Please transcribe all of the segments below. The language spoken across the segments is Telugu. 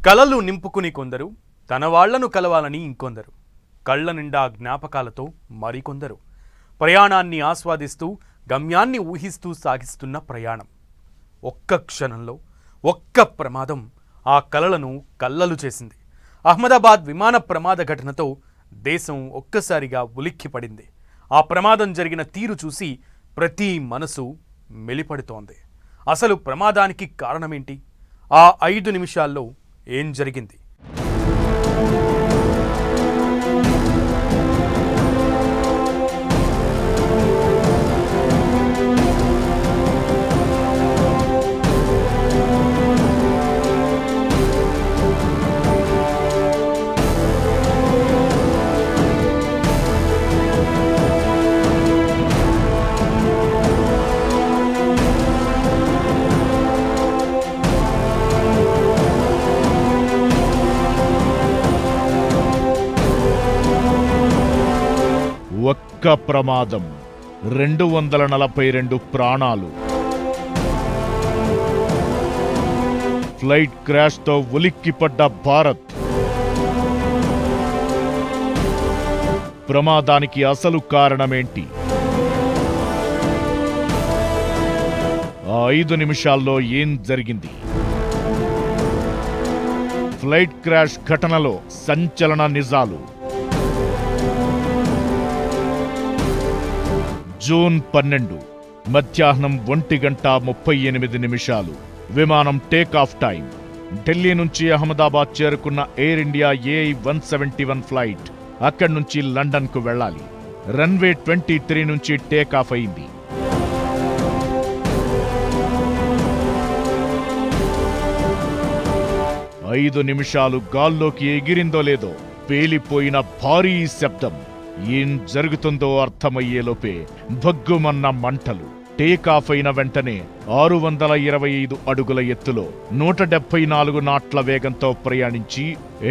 కలలు నింపుకుని కొందరు, తన వాళ్లను కలవాలని ఇంకొందరు, కళ్ళ నిండా జ్ఞాపకాలతో మరికొందరు, ప్రయాణాన్ని ఆస్వాదిస్తూ గమ్యాన్ని ఊహిస్తూ సాగిస్తున్న ప్రయాణం. ఒక్క క్షణంలో ఒక్క ప్రమాదం ఆ కలలను కల్లలు చేసింది. అహ్మదాబాద్ విమాన ప్రమాద ఘటనతో దేశం ఒక్కసారిగా ఉలిక్కిపడింది. ఆ ప్రమాదం జరిగిన తీరు చూసి ప్రతి మనసు మెలిపడుతోంది. అసలు ప్రమాదానికి కారణమేంటి? ఆ 5 నిమిషాల్లో ఏం జరిగింది? ఒక్క ప్రమాదం, 242 ప్రాణాలు. ఫ్లైట్ క్రాష్తో ఉలిక్కిపడ్డ భారత్. ప్రమాదానికి అసలు కారణమేంటి? ఆ 5 నిమిషాల్లో ఏం జరిగింది? ఫ్లైట్ క్రాష్ ఘటనలో సంచలన నిజాలు. జూన్ 12 మధ్యాహ్నం 1:38 విమానం టేకాఫ్ టైం. ఢిల్లీ నుంచి అహ్మదాబాద్ చేరుకున్న ఎయిర్ ఇండియా AI-171 ఫ్లైట్ అక్కడి నుంచి లండన్కు వెళ్లాలి. రన్వే 23 నుంచి టేకాఫ్ అయింది. ఐదు నిమిషాలు గాల్లోకి ఎగిరిందో లేదో పేలిపోయిన భారీ శబ్దం. ఏం జరుగుతుందో అర్థమయ్యేలోపే భగ్గుమన్న మంటలు. టేకాఫ్ అయిన వెంటనే 625 అడుగుల ఎత్తులో 174 నాట్ల వేగంతో ప్రయాణించి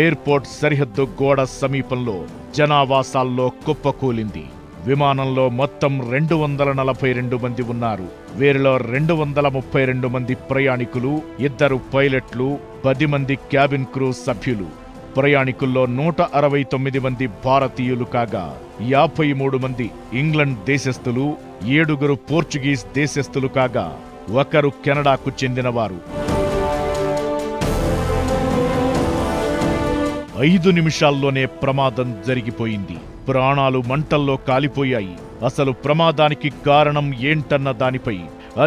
ఎయిర్పోర్ట్ సరిహద్దు గోడ సమీపంలో జనావాసాల్లో కుప్పకూలింది. విమానంలో మొత్తం 242 మంది ఉన్నారు. వీరిలో 232 మంది ప్రయాణికులు, 2 పైలట్లు, 10 మంది క్యాబిన్ క్రూ సభ్యులు. ప్రయాణికుల్లో 169 మంది భారతీయులు కాగా 53 మంది ఇంగ్లండ్ దేశస్థులు, 7 పోర్చుగీస్ దేశస్థులు కాగా 1 కెనడాకు చెందినవారు. 5 నిమిషాల్లోనే ప్రమాదం జరిగిపోయింది. ప్రాణాలు మంటల్లో కాలిపోయాయి. అసలు ప్రమాదానికి కారణం ఏంటన్న దానిపై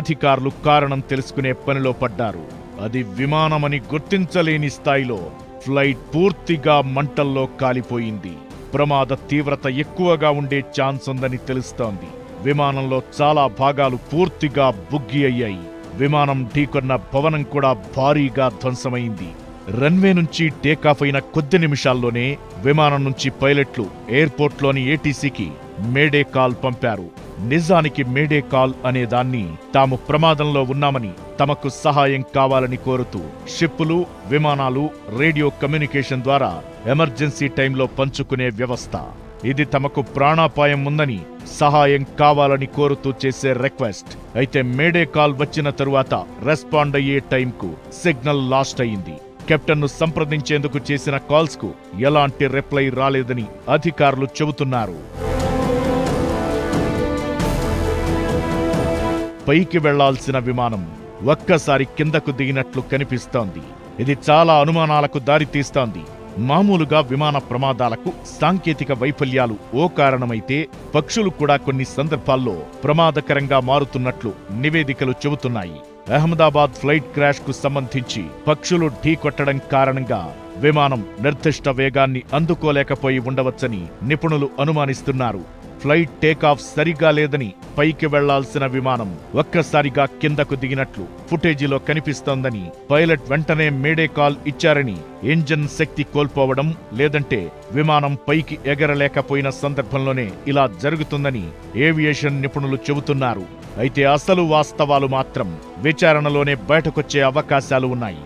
అధికారులు కారణం తెలుసుకునే పనిలో పడ్డారు. అది విమానమని గుర్తించలేని స్థాయిలో ఫ్లైట్ పూర్తిగా మంటల్లో కాలిపోయింది. ప్రమాద తీవ్రత ఎక్కువగా ఉండే ఛాన్స్ ఉందని తెలుస్తోంది. విమానంలో చాలా భాగాలు పూర్తిగా బుగ్గి అయ్యాయి. విమానం ఢీకొన్న భవనం కూడా భారీగా ధ్వంసమైంది. రన్వే నుంచి టేకాఫ్ అయిన కొద్ది నిమిషాల్లోనే విమానం నుంచి పైలట్లు ఎయిర్పోర్ట్లోని ఏటీసీకి మేడే కాల్ పంపారు. నిజానికి మేడే కాల్ అనే దాన్ని తాము ప్రమాదంలో ఉన్నామని, తమకు సహాయం కావాలని కోరుతూ షిప్పులు, విమానాలు రేడియో కమ్యూనికేషన్ ద్వారా ఎమర్జెన్సీ టైంలో పంచుకునే వ్యవస్థ. ఇది తమకు ప్రాణాపాయం ఉందని, సహాయం కావాలని కోరుతూ చేసే రిక్వెస్ట్. అయితే మేడే కాల్ వచ్చిన తరువాత రెస్పాండ్ అయ్యే టైంకు సిగ్నల్ లాస్ట్ అయింది. కెప్టెన్ను సంప్రదించేందుకు చేసిన కాల్స్కు ఎలాంటి రిప్లై రాలేదని అధికారులు చెబుతున్నారు. పైకి వెళ్లాల్సిన విమానం ఒక్కసారి కిందకు దిగినట్లు కనిపిస్తోంది. ఇది చాలా అనుమానాలకు దారితీస్తోంది. మామూలుగా విమాన ప్రమాదాలకు సాంకేతిక వైఫల్యాలు ఓ కారణమైతే, పక్షులు కూడా కొన్ని సందర్భాల్లో ప్రమాదకరంగా మారుతున్నట్లు నివేదికలు చెబుతున్నాయి. అహ్మదాబాద్ ఫ్లైట్ క్రాష్ కు సంబంధించి పక్షులు ఢీకొట్టడం కారణంగా విమానం నిర్దిష్ట వేగాన్ని అందుకోలేకపోయి ఉండవచ్చని నిపుణులు అనుమానిస్తున్నారు. ఫ్లైట్ టేకాఫ్ సరిగా లేదని పైకి వెళ్లాల్సిన విమానం ఒక్కసారిగా కిందకు దిగినట్లు ఫుటేజీలో కనిపిస్తోందని, పైలట్ వెంటనే మేడే కాల్ ఇచ్చారని, ఇంజిన్ శక్తి కోల్పోవడం లేదంటే విమానం పైకి ఎగరలేకపోయిన సందర్భంలోనే ఇలా జరుగుతుందని ఏవియేషన్ నిపుణులు చెబుతున్నారు. అయితే అసలు వాస్తవాలు మాత్రం విచారణలోనే బయటకొచ్చే అవకాశాలు ఉన్నాయి.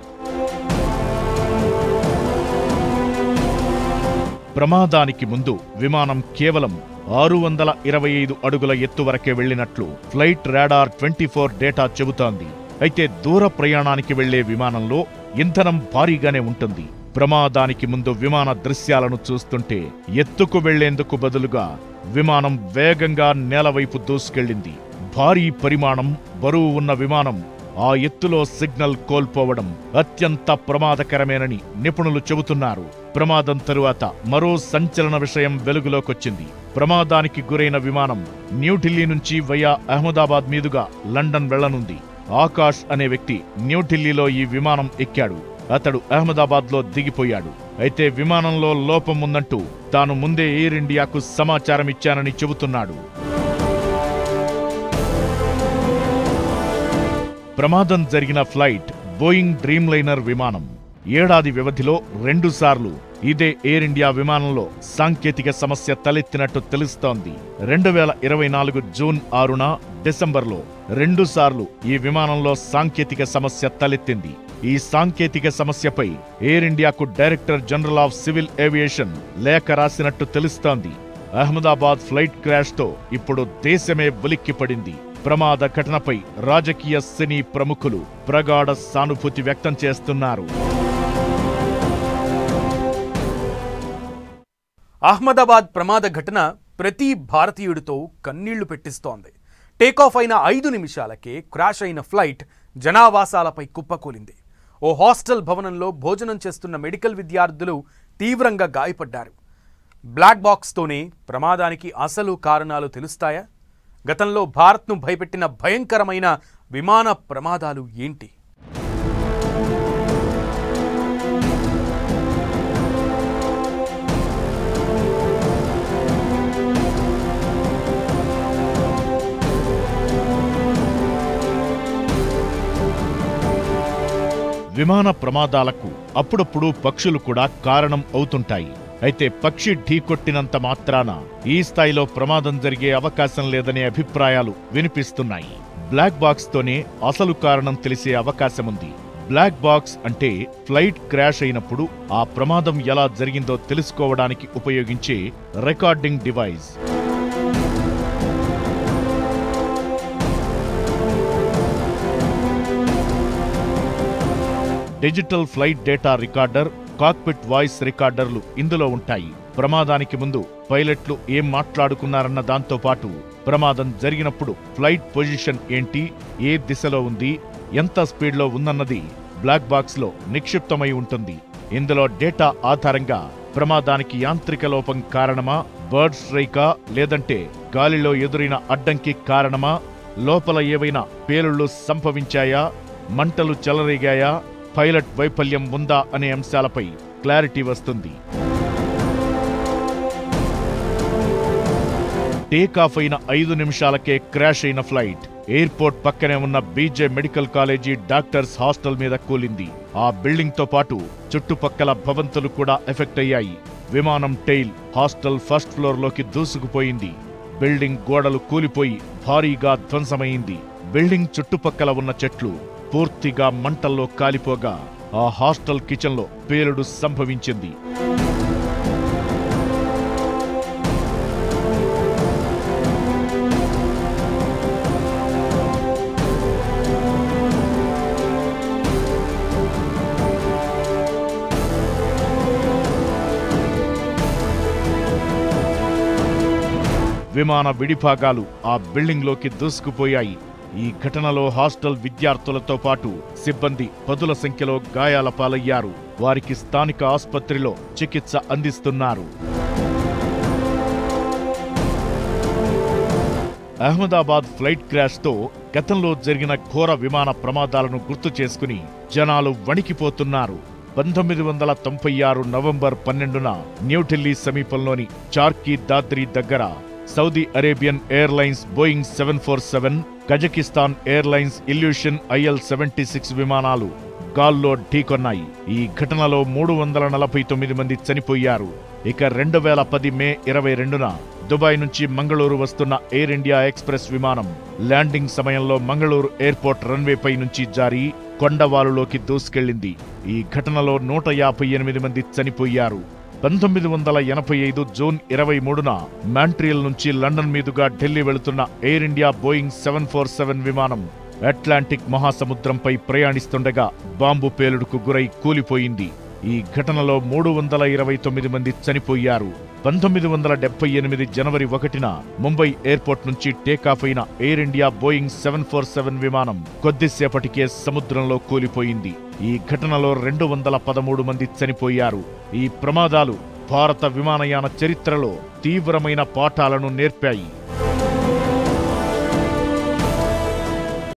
ప్రమాదానికి ముందు విమానం కేవలం 625 అడుగుల ఎత్తు వరకే వెళ్లినట్లు ఫ్లైట్ రాడార్ 24 డేటా చెబుతోంది. అయితే దూర ప్రయాణానికి వెళ్లే విమానంలో ఇంధనం భారీగానే ఉంటుంది. ప్రమాదానికి ముందు విమాన దృశ్యాలను చూస్తుంటే ఎత్తుకు వెళ్లేందుకు బదులుగా విమానం వేగంగా నేలవైపు దూసుకెళ్లింది. భారీ పరిమాణం, బరువు ఉన్న విమానం ఆ ఎత్తులో సిగ్నల్ కోల్పోవడం అత్యంత ప్రమాదకరమేనని నిపుణులు చెబుతున్నారు. ప్రమాదం తరువాత మరో సంచలన విషయం వెలుగులోకొచ్చింది. ప్రమాదానికి గురైన విమానం న్యూఢిల్లీ నుంచి వయా అహ్మదాబాద్ మీదుగా లండన్ వెళ్లనుంది. ఆకాష్ అనే వ్యక్తి న్యూఢిల్లీలో ఈ విమానం ఎక్కాడు. అతడు అహ్మదాబాద్లో దిగిపోయాడు. అయితే విమానంలో లోపం ఉందంటూ తాను ముందే ఎయిర్ ఇండియాకు సమాచారం ఇచ్చానని చెబుతున్నాడు. ప్రమాదం జరిగిన ఫ్లైట్ బోయింగ్ డ్రీమ్లైనర్ విమానం. ఏడాది వ్యవధిలో 2 సార్లు ఇదే ఎయిర్ ఇండియా విమానంలో సాంకేతిక సమస్య తలెత్తినట్టు తెలుస్తోంది. 2024 జూన్ 6న, డిసెంబర్లో 2 సార్లు ఈ విమానంలో సాంకేతిక సమస్య తలెత్తింది. ఈ సాంకేతిక సమస్యపై ఎయిర్ ఇండియాకు director general of civil aviation లేఖ రాసినట్టు తెలుస్తోంది. అహ్మదాబాద్ ఫ్లైట్ క్రాష్తో ఇప్పుడు దేశమే ఉలిక్కిపడింది. ప్రమాద ఘటనపై రాజకీయ సినీ ప్రముఖులు ప్రగాఢ సానుభూతి వ్యక్తం చేస్తున్నారు. అహ్మదాబాద్ ప్రమాద ఘటన ప్రతి భారతీయుడితో కన్నీళ్లు పెట్టిస్తోంది. టేకాఫ్ అయిన 5 నిమిషాలకే క్రాష్ అయిన ఫ్లైట్ జనావాసాలపై కుప్పకూలింది. ఓ హాస్టల్ భవనంలో భోజనం చేస్తున్న మెడికల్ విద్యార్థులు తీవ్రంగా గాయపడ్డారు. బ్లాక్ బాక్స్తోనే ప్రమాదానికి అసలు కారణాలు తెలుస్తాయా? గతంలో భారత్ను భయపెట్టిన భయంకరమైన విమాన ప్రమాదాలు ఏంటి? విమాన ప్రమాదాలకు అప్పుడప్పుడు పక్షులు కూడా కారణం అవుతుంటాయి. అయితే పక్షి ఢీకొట్టినంత మాత్రాన ఈ స్థాయిలో ప్రమాదం జరిగే అవకాశం లేదనే అభిప్రాయాలు వినిపిస్తున్నాయి. బ్లాక్ బాక్స్తోనే అసలు కారణం తెలిసే అవకాశముంది. బ్లాక్ బాక్స్ అంటే ఫ్లైట్ క్రాష్ అయినప్పుడు ఆ ప్రమాదం ఎలా జరిగిందో తెలుసుకోవడానికి ఉపయోగించే recording device. Digital flight data recorder, cockpit voice రికార్డర్లు ఇందులో ఉంటాయి. ప్రమాదానికి ముందు పైలట్లు ఏం మాట్లాడుకున్నారన్న దాంతో పాటు ప్రమాదం జరిగినప్పుడు ఫ్లైట్ పొజిషన్ ఏంటి, ఏ దిశలో ఉంది, ఎంత స్పీడ్లో ఉందన్నది బ్లాక్ బాక్స్లో నిక్షిప్తమై ఉంటుంది. ఇందులో డేటా ఆధారంగా ప్రమాదానికి యాంత్రిక లోపం కారణమా, బర్డ్ స్ట్రైకా, లేదంటే గాలిలో ఎదురైన అడ్డంకి కారణమా, లోపల ఏవైనా పేలుళ్లు సంభవించాయా, మంటలు చెలరేగాయా, పైలట్ వైఫల్యం ఉందా అనే అంశాలపై క్లారిటీ వస్తుంది. టేకాఫ్ అయిన 5 నిమిషాలకే క్రాష్ అయిన ఫ్లైట్ ఎయిర్పోర్ట్ పక్కనే ఉన్న బీజే మెడికల్ కాలేజీ డాక్టర్స్ హాస్టల్ మీద కూలింది. ఆ బిల్డింగ్ తో పాటు చుట్టుపక్కల భవంతులు కూడా ఎఫెక్ట్ అయ్యాయి. విమానం టెయిల్ హాస్టల్ ఫస్ట్ ఫ్లోర్ లోకి దూసుకుపోయింది. బిల్డింగ్ గోడలు కూలిపోయి భారీగా ధ్వంసమైంది. బిల్డింగ్ చుట్టుపక్కల ఉన్న చెట్లు పూర్తిగా మంటల్లో కాలిపోగా ఆ హాస్టల్ కిచెన్లో పేలుడు సంభవించింది. విమాన విడిభాగాలు ఆ బిల్డింగ్లోకి దూసుకుపోయాయి. ఈ ఘటనలో హాస్టల్ విద్యార్థులతో పాటు సిబ్బంది పదుల సంఖ్యలో గాయాల పాలయ్యారు. వారికి స్థానిక ఆసుపత్రిలో చికిత్స అందిస్తున్నారు. అహ్మదాబాద్ ఫ్లైట్ క్రాష్తో గతంలో జరిగిన ఘోర విమాన ప్రమాదాలను గుర్తు చేసుకుని జనాలు వణికిపోతున్నారు. 1996 నవంబర్ 12న న్యూఢిల్లీ సమీపంలోని చార్కీ దాద్రి దగ్గర Saudi Arabian airlines Boeing 747, Kazakhstan airlines illusion IL-76 విమానాలు గాల్లో ఢీకొన్నాయి. ఈ ఘటనలో 349 మంది చనిపోయారు. ఇక 2010 మే 22న దుబాయ్ నుంచి మంగళూరు వస్తున్న ఎయిర్ ఇండియా ఎక్స్ప్రెస్ విమానం ల్యాండింగ్ సమయంలో మంగళూరు ఎయిర్పోర్ట్ రన్వేపై నుంచి జారి కొండవాలులోకి దూసుకెళ్లింది. ఈ ఘటనలో 158 మంది చనిపోయారు. 1985 జూన్ 23న మాంట్రియల్ నుంచి లండన్ మీదుగా ఢిల్లీ వెళుతున్న ఎయిర్ ఇండియా బోయింగ్ 747 విమానం అట్లాంటిక్ మహాసముద్రంపై ప్రయాణిస్తుండగా బాంబు పేలుడుకు గురై కూలిపోయింది. ఈ ఘటనలో 329 మంది చనిపోయారు. 1978 జనవరి 1న ముంబై ఎయిర్పోర్ట్ నుంచి టేకాఫ్ అయిన ఎయిర్ ఇండియా బోయింగ్ 747 విమానం కొద్దిసేపటికే సముద్రంలో కూలిపోయింది. ఈ ఘటనలో 213 మంది చనిపోయారు. ఈ ప్రమాదాలు భారత విమానయాన చరిత్రలో తీవ్రమైన పాఠాలను నేర్పాయి.